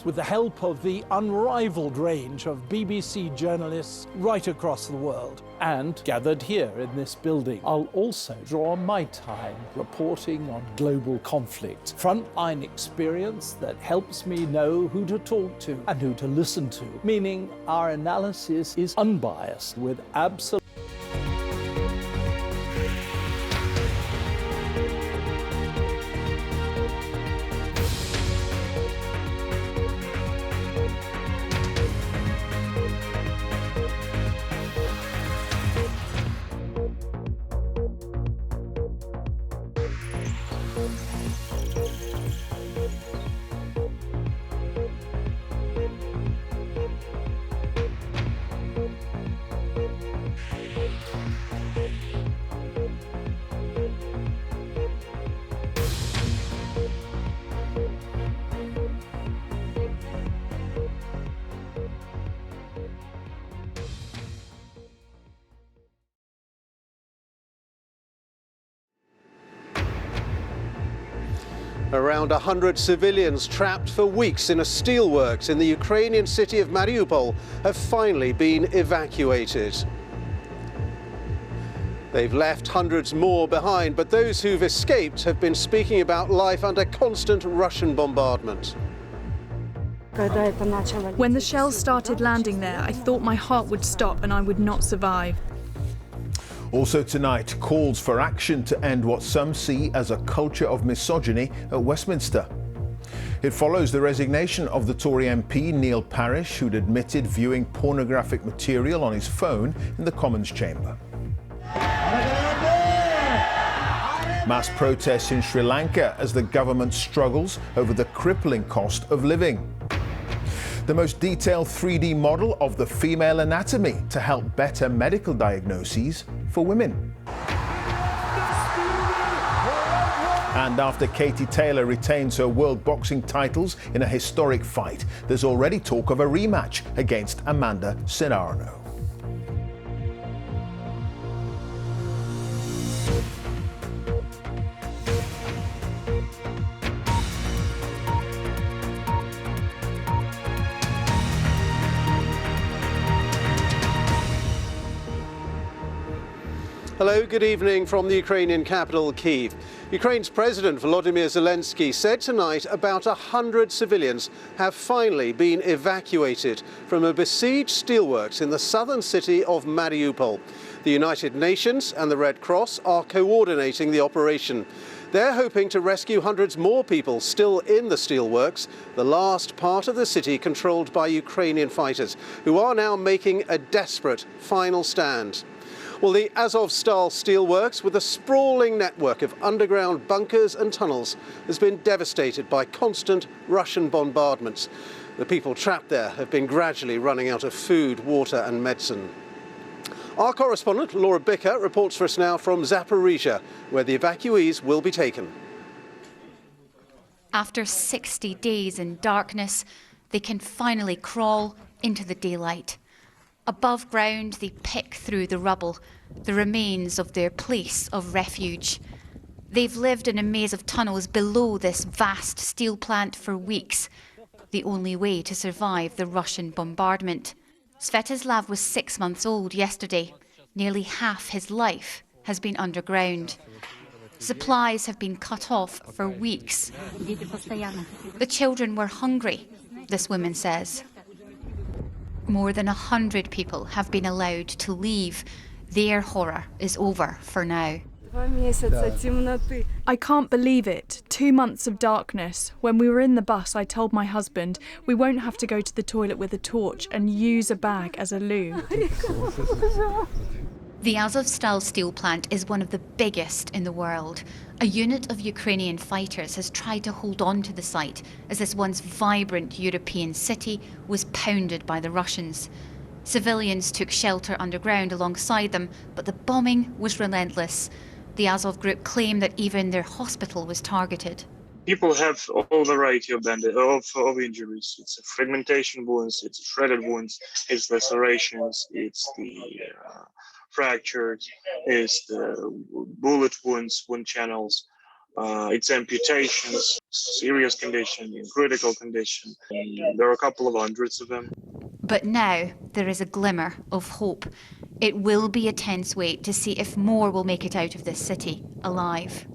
with the help of the unrivaled range of BBC journalists right across the world. And gathered here in this building, I'll also draw on my time reporting on global conflict. Frontline experience that helps me know who to talk to and who to listen to, meaning our analysis is unbiased with absolute. Around 100 civilians trapped for weeks in a steelworks in the Ukrainian city of Mariupol have finally been evacuated. They've left hundreds more behind, but those who've escaped have been speaking about life under constant Russian bombardment. When the shells started landing there, I thought my heart would stop and I would not survive. Also tonight, calls for action to end what some see as a culture of misogyny at Westminster. It follows the resignation of the Tory MP Neil Parish, who'd admitted viewing pornographic material on his phone in the Commons chamber. Mass protests in Sri Lanka as the government struggles over the crippling cost of living. The most detailed 3D model of the female anatomy to help better medical diagnoses for women. And after Katie Taylor retains her world boxing titles in a historic fight, there's already talk of a rematch against Amanda Serrano. Hello, good evening from the Ukrainian capital, Kyiv. Ukraine's President Volodymyr Zelensky said tonight about 100 civilians have finally been evacuated from a besieged steelworks in the southern city of Mariupol. The United Nations and the Red Cross are coordinating the operation. They're hoping to rescue hundreds more people still in the steelworks, the last part of the city controlled by Ukrainian fighters, who are now making a desperate final stand. Well, the Azovstal steelworks, with a sprawling network of underground bunkers and tunnels, has been devastated by constant Russian bombardments. The people trapped there have been gradually running out of food, water and medicine. Our correspondent, Laura Bicker, reports for us now from Zaporizhia, where the evacuees will be taken. After 60 days in darkness, they can finally crawl into the daylight. Above ground, they pick through the rubble, the remains of their place of refuge. They've lived in a maze of tunnels below this vast steel plant for weeks, the only way to survive the Russian bombardment. Svetoslav was 6 months old yesterday. Nearly half his life has been underground. Supplies have been cut off for weeks. The children were hungry, this woman says. More than 100 people have been allowed to leave. Their horror is over for now. I can't believe it. 2 months of darkness. When we were in the bus, I told my husband we won't have to go to the toilet with a torch and use a bag as a loo. The Azovstal steel plant is one of the biggest in the world. A unit of Ukrainian fighters has tried to hold on to the site as this once vibrant European city was pounded by the Russians. Civilians took shelter underground alongside them, but the bombing was relentless. The Azov group claim that even their hospital was targeted. People have all variety of injuries. It's fragmentation wounds, it's shredded wounds, it's lacerations, it's the fractured, it's the bullet wounds, wound channels. it's amputations, serious condition, in critical condition. And there are a couple of hundreds of them. But now there is a glimmer of hope. It will be a tense wait to see if more will make it out of this city alive.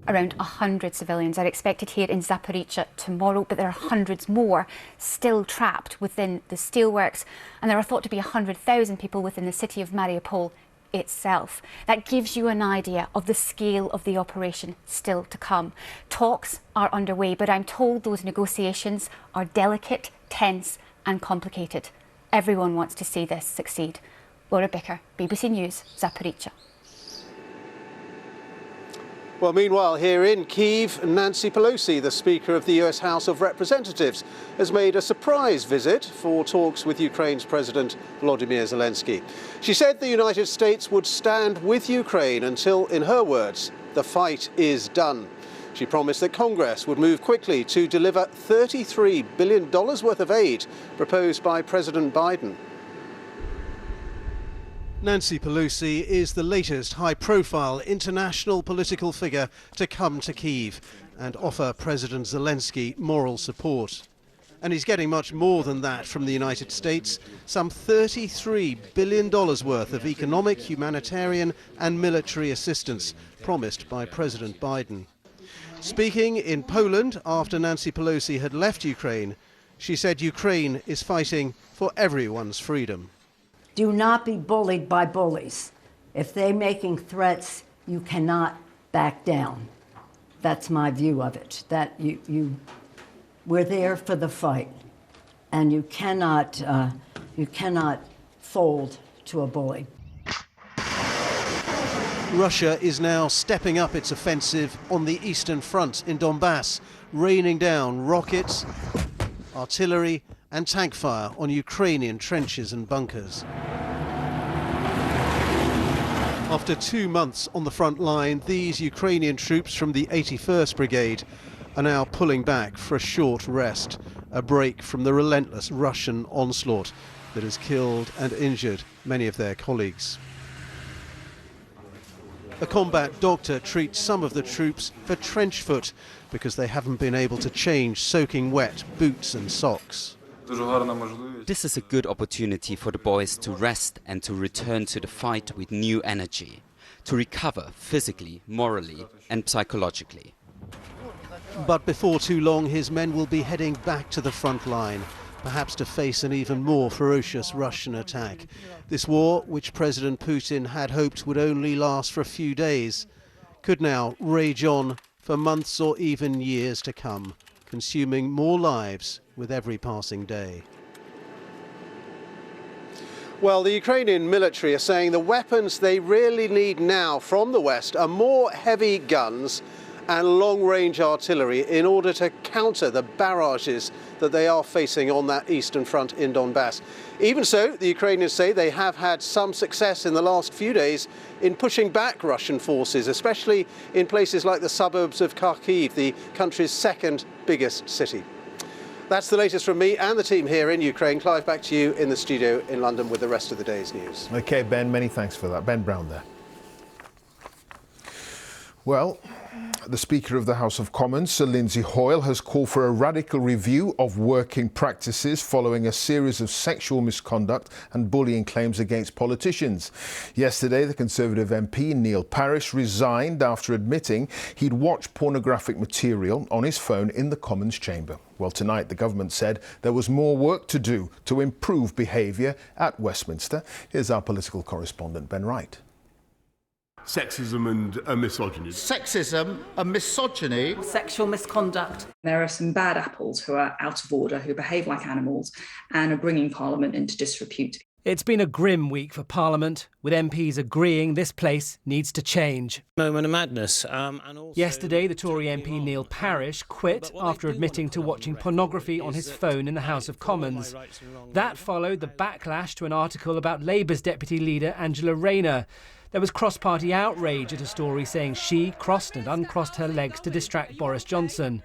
Around 100 civilians are expected here in Zaporizhzhia tomorrow, but there are hundreds more still trapped within the steelworks, and there are thought to be 100,000 people within the city of Mariupol itself. That gives you an idea of the scale of the operation still to come. Talks are underway, but I'm told those negotiations are delicate, tense and complicated. Everyone wants to see this succeed. Laura Bicker, BBC News, Zaporizhzhia. Well, meanwhile, here in Kyiv, Nancy Pelosi, the Speaker of the US House of Representatives, has made a surprise visit for talks with Ukraine's President Volodymyr Zelensky. She said the United States would stand with Ukraine until, in her words, the fight is done. She promised that Congress would move quickly to deliver $33 billion worth of aid proposed by President Biden. Nancy Pelosi is the latest high-profile international political figure to come to Kyiv and offer President Zelensky moral support. And he's getting much more than that from the United States, some $33 billion worth of economic, humanitarian and military assistance promised by President Biden. Speaking in Poland after Nancy Pelosi had left Ukraine, she said Ukraine is fighting for everyone's freedom. Do not be bullied by bullies. If they're making threats, you cannot back down. That's my view of it, that we're there for the fight, and you cannot fold to a bully. Russia is now stepping up its offensive on the Eastern Front in Donbass, raining down rockets, artillery and tank fire on Ukrainian trenches and bunkers. After 2 months on the front line, these Ukrainian troops from the 81st Brigade are now pulling back for a short rest, a break from the relentless Russian onslaught that has killed and injured many of their colleagues. A combat doctor treats some of the troops for trench foot because they haven't been able to change soaking wet boots and socks. This is a good opportunity for the boys to rest and to return to the fight with new energy, to recover physically, morally and psychologically. But before too long, his men will be heading back to the front line, perhaps to face an even more ferocious Russian attack. This war, which President Putin had hoped would only last for a few days, could now rage on for months or even years to come, consuming more lives with every passing day. Well, the Ukrainian military are saying the weapons they really need now from the West are more heavy guns and long-range artillery in order to counter the barrages that they are facing on that eastern front in Donbass. Even so, the Ukrainians say they have had some success in the last few days in pushing back Russian forces, especially in places like the suburbs of Kharkiv, the country's second biggest city. That's the latest from me and the team here in Ukraine. Clive, back to you in the studio in London with the rest of the day's news. OK, Ben, many thanks for that. Ben Brown there. Well, the Speaker of the House of Commons, Sir Lindsay Hoyle, has called for a radical review of working practices following a series of sexual misconduct and bullying claims against politicians. Yesterday, the Conservative MP Neil Parish resigned after admitting he'd watched pornographic material on his phone in the Commons chamber. Well, tonight, the government said there was more work to do to improve behaviour at Westminster. Here's our political correspondent, Ben Wright. Sexism and misogyny. Sexism and misogyny. Sexual misconduct. There are some bad apples who are out of order, who behave like animals and are bringing Parliament into disrepute. It's been a grim week for Parliament, with MPs agreeing this place needs to change. Moment of madness. Yesterday, the Tory MP Neil Parish quit after admitting to watching pornography on his phone in the House of Commons. That followed the backlash to an article about Labour's Deputy Leader Angela Rayner. There was cross-party outrage at a story saying she crossed and uncrossed her legs to distract Boris Johnson.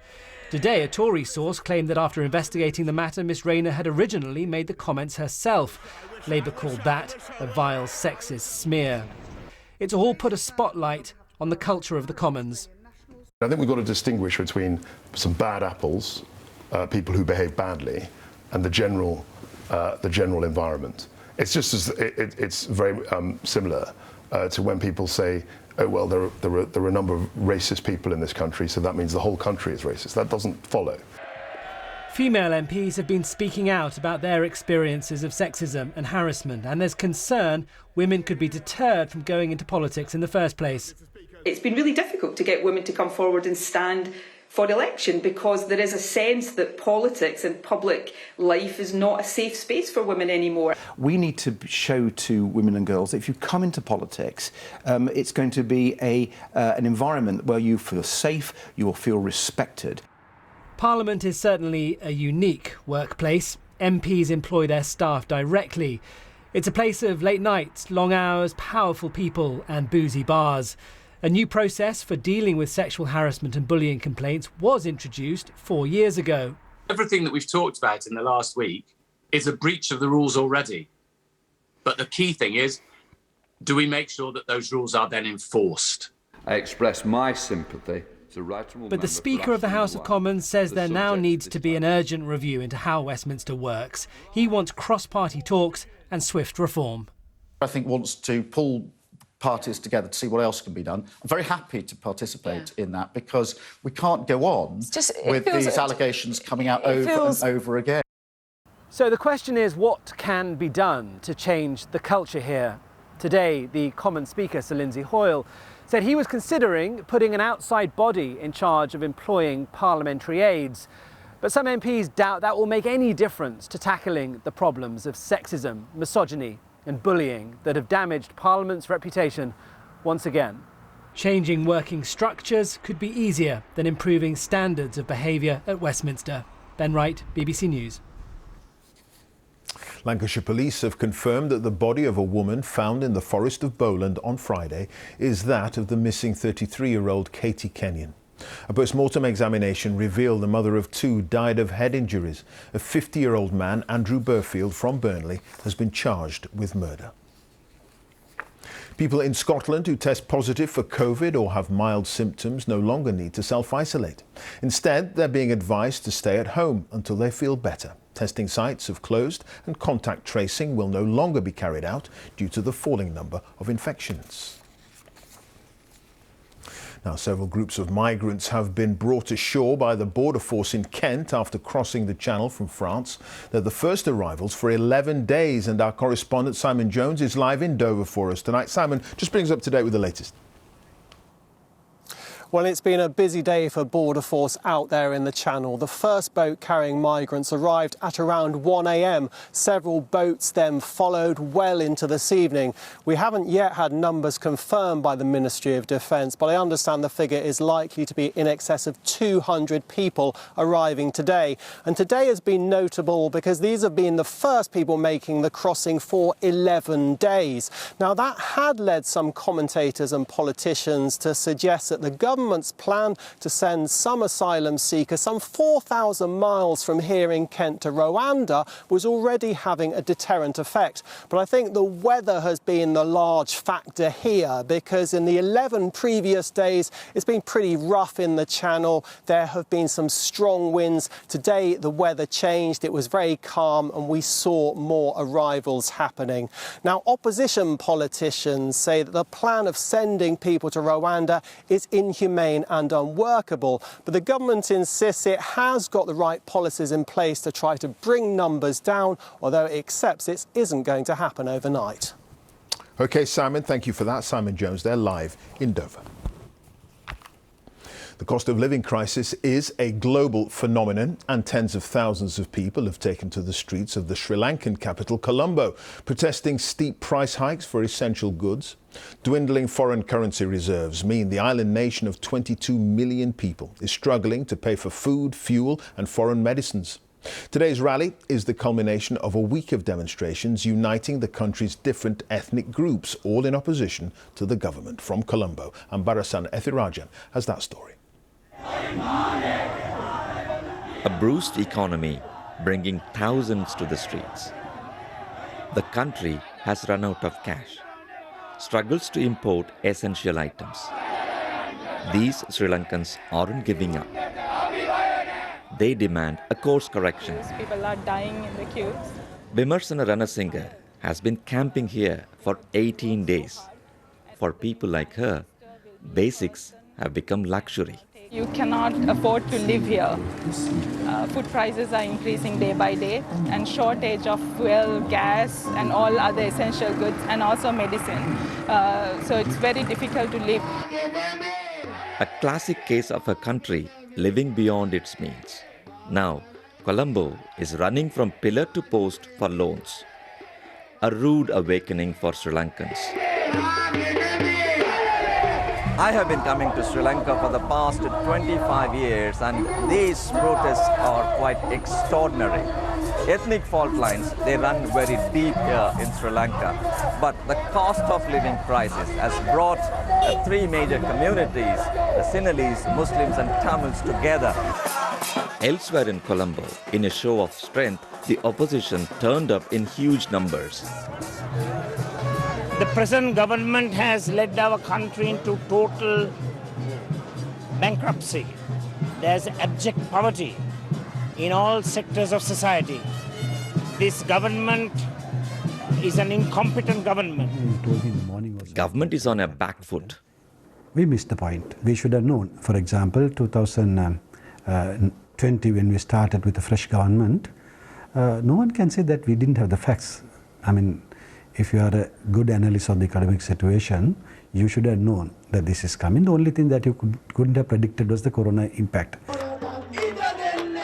Today, a Tory source claimed that after investigating the matter, Miss Rayner had originally made the comments herself. Labour called that a vile sexist smear. It's all put a spotlight on the culture of the Commons. I think we've got to distinguish between some bad apples, people who behave badly, and the general environment. It's just it's very similar to when people say, oh well, there are a number of racist people in this country, so that means the whole country is racist. That doesn't follow. Female MPs have been speaking out about their experiences of sexism and harassment, and there's concern women could be deterred from going into politics in the first place. It's been really difficult to get women to come forward and stand for election because there is a sense that politics and public life is not a safe space for women anymore. We need to show to women and girls that if you come into politics, it's going to be an environment where you feel safe, you will feel respected. Parliament is certainly a unique workplace. MPs employ their staff directly. It's a place of late nights, long hours, powerful people and boozy bars. A new process for dealing with sexual harassment and bullying complaints was introduced 4 years ago. Everything that we've talked about in the last week is a breach of the rules already. But the key thing is, do we make sure that those rules are then enforced? I express my sympathy. But the Speaker of the House of Commons says there now needs to be an urgent review into how Westminster works. He wants cross-party talks and swift reform. I think wants to pull parties together to see what else can be done. I'm very happy to participate in that because we can't go on with these allegations coming out over and over again. So the question is, what can be done to change the culture here? Today, the Commons Speaker, Sir Lindsay Hoyle, said he was considering putting an outside body in charge of employing parliamentary aides. But some MPs doubt that will make any difference to tackling the problems of sexism, misogyny and bullying that have damaged Parliament's reputation once again. Changing working structures could be easier than improving standards of behaviour at Westminster. Ben Wright, BBC News. Lancashire police have confirmed that the body of a woman found in the Forest of Bowland on Friday is that of the missing 33-year-old Katie Kenyon. A post-mortem examination revealed the mother of two died of head injuries. A 50-year-old man, Andrew Burfield from Burnley, has been charged with murder. People in Scotland who test positive for COVID or have mild symptoms no longer need to self-isolate. Instead, they're being advised to stay at home until they feel better. Testing sites have closed and contact tracing will no longer be carried out due to the falling number of infections. Now, several groups of migrants have been brought ashore by the border force in Kent after crossing the Channel from France. They're the first arrivals for 11 days, and our correspondent Simon Jones is live in Dover for us tonight. Simon, just brings us up to date with the latest. Well, it's been a busy day for Border Force out there in the Channel. The first boat carrying migrants arrived at around 1 a.m. Several boats then followed well into this evening. We haven't yet had numbers confirmed by the Ministry of Defence, but I understand the figure is likely to be in excess of 200 people arriving today. And today has been notable because these have been the first people making the crossing for 11 days. Now, that had led some commentators and politicians to suggest that the government's plan to send some asylum seekers some 4,000 miles from here in Kent to Rwanda was already having a deterrent effect. But I think the weather has been the large factor here, because in the 11 previous days it's been pretty rough in the Channel. There have been some strong winds. Today the weather changed. It was very calm and we saw more arrivals happening. Now, opposition politicians say that the plan of sending people to Rwanda is inhumane and unworkable, but the government insists it has got the right policies in place to try to bring numbers down, although it accepts it isn't going to happen overnight. OK, Simon, thank you for that. Simon Jones there, live in Dover. The cost of living crisis is a global phenomenon, and tens of thousands of people have taken to the streets of the Sri Lankan capital, Colombo, protesting steep price hikes for essential goods. Dwindling foreign currency reserves mean the island nation of 22 million people is struggling to pay for food, fuel and foreign medicines. Today's rally is the culmination of a week of demonstrations uniting the country's different ethnic groups, all in opposition to the government. From Colombo, Ambarasan Ethirajan has that story. A bruised economy bringing thousands to the streets. The country has run out of cash, struggles to import essential items. These Sri Lankans aren't giving up. They demand a course correction. People are dying in the queues. Vimarsana Ranasinghe has been camping here for 18 days. For people like her, basics have become luxury. You cannot afford to live here. Food prices are increasing day by day, and shortage of fuel, gas, and all other essential goods, and also medicine. So it's very difficult to live. A classic case of a country living beyond its means. Now, Colombo is running from pillar to post for loans. A rude awakening for Sri Lankans. I have been coming to Sri Lanka for the past 25 years, and these protests are quite extraordinary. Ethnic fault lines, they run very deep here in Sri Lanka. But the cost of living crisis has brought three major communities, the Sinhalese, Muslims and Tamils together. Elsewhere in Colombo, in a show of strength, the opposition turned up in huge numbers. The present government has led our country into total bankruptcy. There's abject poverty in all sectors of society. This government is an incompetent government. Government is on a back foot. We missed the point. We should have known. For example, 2020, when we started with a fresh government, no one can say that we didn't have the facts. I mean, if you are a good analyst of the economic situation, you should have known that this is coming. The only thing that you couldn't have predicted was the corona impact.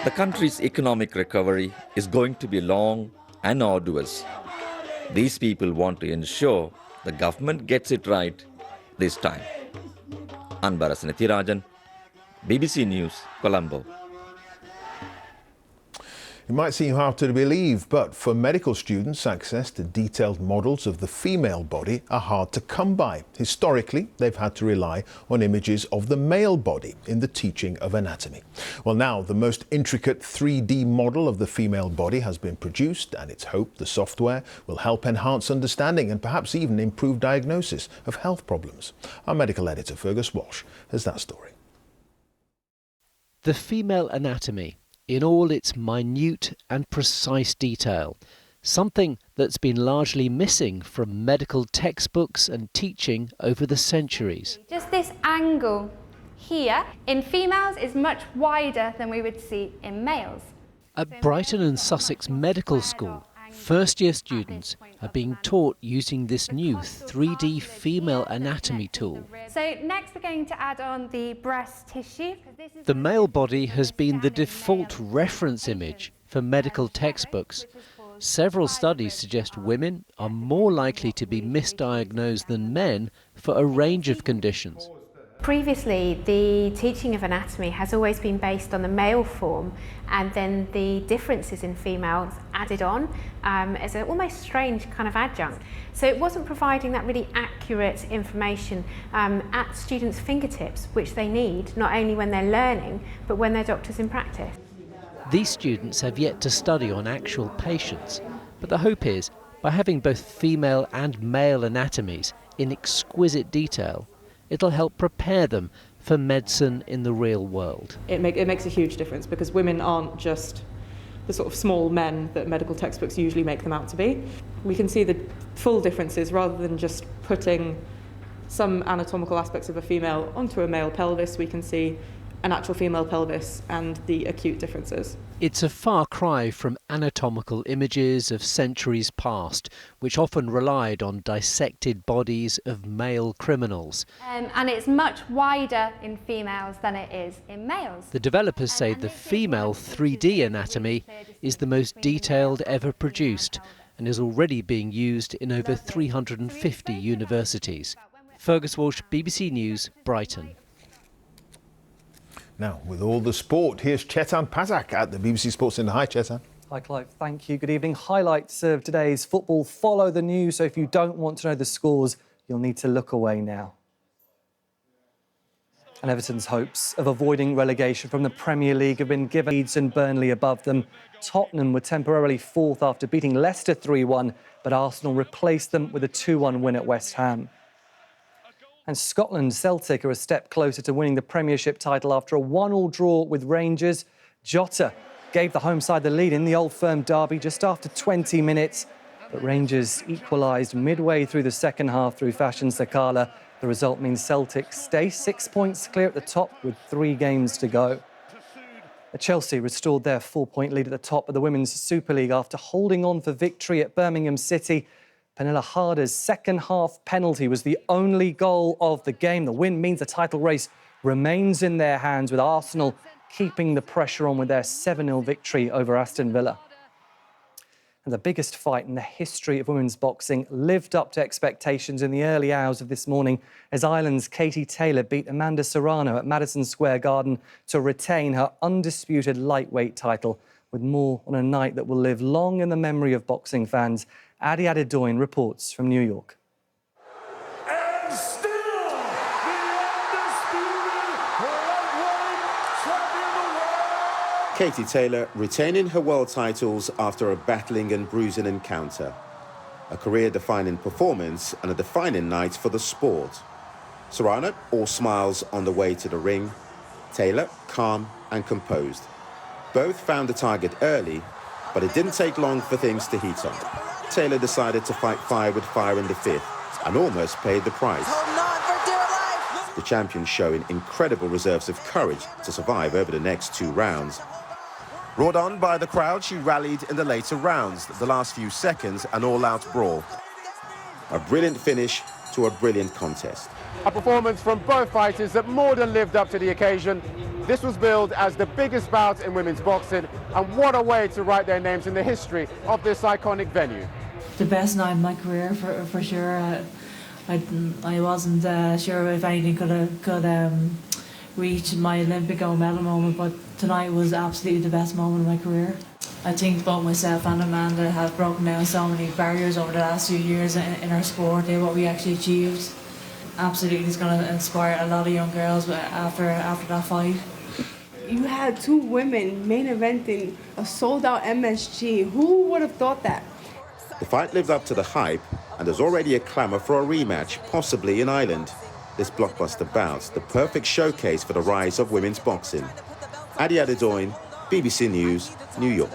The country's economic recovery is going to be long and arduous. These people want to ensure the government gets it right this time. Anbarasan Thirajan, BBC News, Colombo. It might seem hard to believe, but for medical students, access to detailed models of the female body are hard to come by. Historically, they've had to rely on images of the male body in the teaching of anatomy. Well, now the most intricate 3D model of the female body has been produced, and it's hoped the software will help enhance understanding and perhaps even improve diagnosis of health problems. Our medical editor, Fergus Walsh, has that story. The female anatomy, in all its minute and precise detail, something that's been largely missing from medical textbooks and teaching over the centuries. Just this angle here in females is much wider than we would see in males. At Brighton and Sussex Medical School, first-year students are being taught using this new 3D female anatomy tool. So next we're going to add on the breast tissue. The male body has been the default reference image for medical textbooks. Several studies suggest women are more likely to be misdiagnosed than men for a range of conditions. Previously, the teaching of anatomy has always been based on the male form, and then the differences in females added on as an almost strange kind of adjunct. So it wasn't providing that really accurate information at students' fingertips, which they need not only when they're learning, but when they're doctors in practice. These students have yet to study on actual patients, but the hope is, by having both female and male anatomies in exquisite detail, it'll help prepare them for medicine in the real world. It makes a huge difference because women aren't just the sort of small men that medical textbooks usually make them out to be. We can see the full differences rather than just putting some anatomical aspects of a female onto a male pelvis. We can see an actual female pelvis and the acute differences. It's a far cry from anatomical images of centuries past, which often relied on dissected bodies of male criminals. And it's much wider in females than it is in males. The developers say the female 3D anatomy is the most detailed ever produced and is already being used in over 350 universities. Fergus Walsh, BBC News, Brighton. Now, with all the sport, here's Chetan Pazak at the BBC Sports Centre. Hi, Chetan. Hi, Clive. Thank you. Good evening. Highlights of today's football follow the news, so if you don't want to know the scores, you'll need to look away now. And Everton's hopes of avoiding relegation from the Premier League have been given. Leeds and Burnley above them. Tottenham were temporarily fourth after beating Leicester 3-1, but Arsenal replaced them with a 2-1 win at West Ham. And Scotland Celtic are a step closer to winning the Premiership title after a 1-1 draw with Rangers. Jota gave the home side the lead in the Old Firm derby just after 20 minutes. But Rangers equalised midway through the second half through Fashion Sakala. The result means Celtic stay 6 points clear at the top with 3 games to go. Chelsea restored their 4-point lead at the top of the Women's Super League after holding on for victory at Birmingham City. Pernilla Harder's second-half penalty was the only goal of the game. The win means the title race remains in their hands, with Arsenal keeping the pressure on with their 7-0 victory over Aston Villa. And the biggest fight in the history of women's boxing lived up to expectations in the early hours of this morning as Ireland's Katie Taylor beat Amanda Serrano at Madison Square Garden to retain her undisputed lightweight title. With more on a night that will live long in the memory of boxing fans, Adi Adedoyin reports from New York. And still, the undisputed lightweight champion of the world. Katie Taylor retaining her world titles after a battling and bruising encounter. A career-defining performance and a defining night for the sport. Serrano, all smiles on the way to the ring. Taylor, calm and composed. Both found the target early, but it didn't take long for things to heat up. Taylor decided to fight fire with fire in the 5th and almost paid the price. The champion showing incredible reserves of courage to survive over the next 2 rounds. Roared on by the crowd, she rallied in the later rounds, the last few seconds, an all-out brawl. A brilliant finish to a brilliant contest. A performance from both fighters that more than lived up to the occasion. This was billed as the biggest bout in women's boxing, and what a way to write their names in the history of this iconic venue. The best night in my career, for sure. I wasn't sure if anything could reach my Olympic gold medal moment, but tonight was absolutely the best moment of my career. I think both myself and Amanda have broken down so many barriers over the last few years in our sport. What we actually achieved absolutely is going to inspire a lot of young girls after that fight. You had 2 women main eventing a sold-out MSG. Who would have thought that? The fight lived up to the hype, and there's already a clamour for a rematch, possibly in Ireland. This blockbuster bout, the perfect showcase for the rise of women's boxing. Adi Adedoyin, BBC News, New York.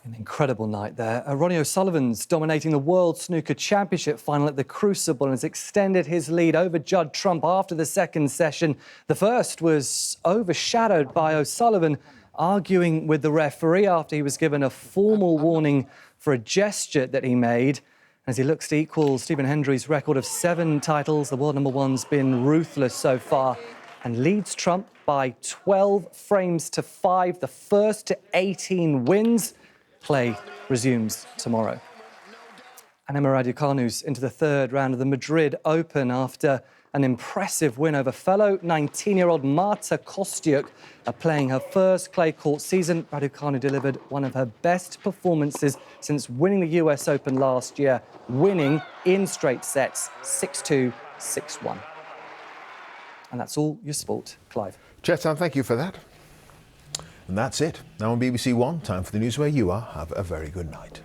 An incredible night there. Ronnie O'Sullivan's dominating the World Snooker Championship final at the Crucible and has extended his lead over Judd Trump after the second session. The first was overshadowed by O'Sullivan arguing with the referee after he was given a formal warning for a gesture that he made. As he looks to equal Stephen Hendry's record of 7 titles, the world number one's been ruthless so far and leads Trump by 12 frames to 5, the first to 18 wins. Play resumes tomorrow. And Emma Raducanu's into the 3rd round of the Madrid Open after an impressive win over fellow 19-year-old Marta Kostyuk. Playing her first clay court season, Raducanu delivered one of her best performances since winning the US Open last year, winning in straight sets 6-2, 6-1. And that's all your sport, Clive. Chetan, thank you for that. And that's it. Now on BBC One, time for the news where you are. Have a very good night.